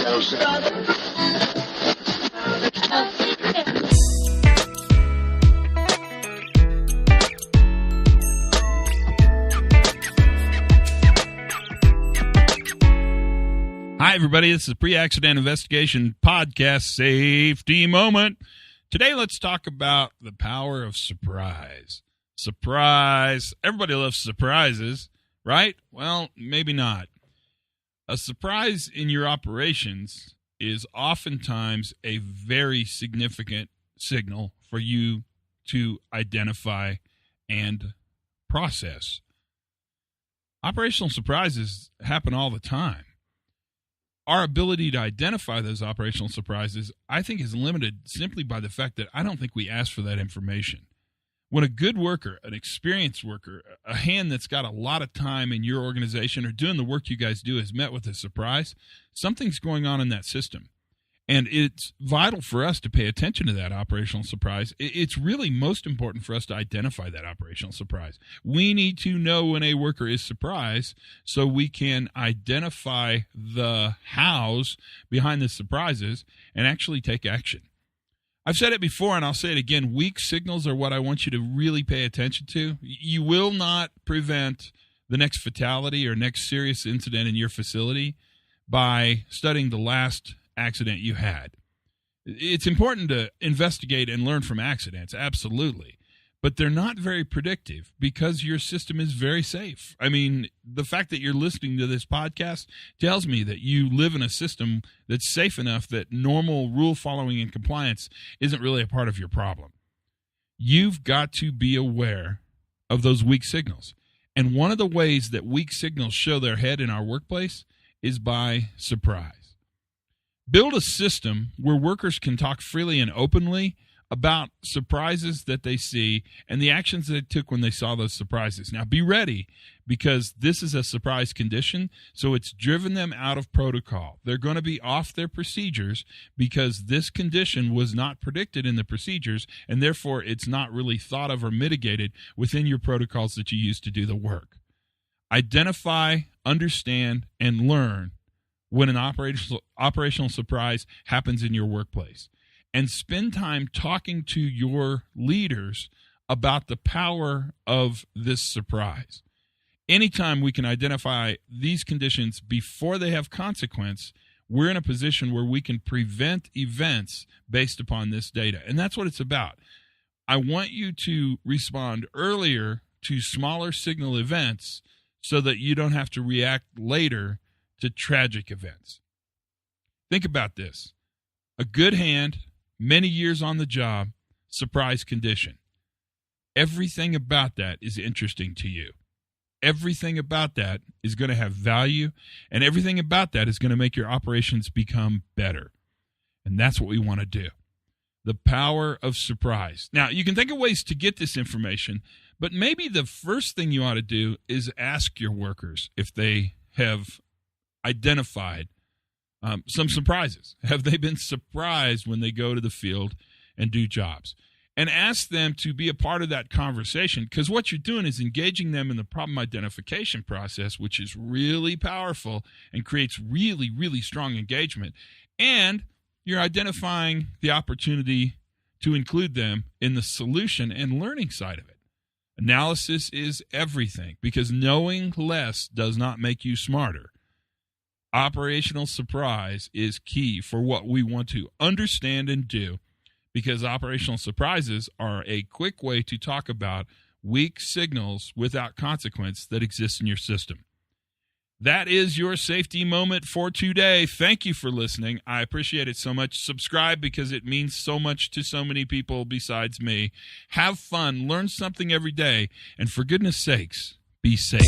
Hi, everybody. This is the Pre-Accident Investigation Podcast Safety Moment. Today, let's talk about the power of surprise. Surprise. Everybody loves surprises, right? Well, maybe not. A surprise in your operations is oftentimes a very significant signal for you to identify and process. Operational surprises happen all the time. Our ability to identify those operational surprises, I think, is limited simply by the fact that I don't think we ask for that information. When a good worker, an experienced worker, a hand that's got a lot of time in your organization or doing the work you guys do is met with a surprise, something's going on in that system. And it's vital for us to pay attention to that operational surprise. It's really most important for us to identify that operational surprise. We need to know when a worker is surprised so we can identify the hows behind the surprises and actually take action. I've said it before, and I'll say it again. Weak signals are what I want you to really pay attention to. You will not prevent the next fatality or next serious incident in your facility by studying the last accident you had. It's important to investigate and learn from accidents, absolutely. But they're not very predictive because your system is very safe. I mean, the fact that you're listening to this podcast tells me that you live in a system that's safe enough that normal rule following and compliance isn't really a part of your problem. You've got to be aware of those weak signals. And one of the ways that weak signals show their head in our workplace is by surprise. Build a system where workers can talk freely and openly about surprises that they see and the actions they took when they saw those surprises. Now, be ready, because this is a surprise condition, so it's driven them out of protocol. They're going to be off their procedures because this condition was not predicted in the procedures, and therefore it's not really thought of or mitigated within your protocols that you use to do the work. Identify, understand, and learn when an operational surprise happens in your workplace. And spend time talking to your leaders about the power of this surprise. Anytime we can identify these conditions before they have consequence, we're in a position where we can prevent events based upon this data. And that's what it's about. I want you to respond earlier to smaller signal events so that you don't have to react later to tragic events. Think about this. A good hand, many years on the job, surprise condition. Everything about that is interesting to you. Everything about that is going to have value, and everything about that is going to make your operations become better. And that's what we want to do. The power of surprise. Now, you can think of ways to get this information, but maybe the first thing you ought to do is ask your workers if they have identified some surprises. Have they been surprised when they go to the field and do jobs? And ask them to be a part of that conversation, because what you're doing is engaging them in the problem identification process, which is really powerful and creates really, really strong engagement. And you're identifying the opportunity to include them in the solution and learning side of it. Analysis is everything, because knowing less does not make you smarter. Operational surprise is key for what we want to understand and do, because operational surprises are a quick way to talk about weak signals without consequence that exist in your system. That is your safety moment for today. Thank you for listening. I appreciate it so much. Subscribe, because it means so much to so many people besides me. Have fun. Learn something every day. And for goodness sakes, be safe.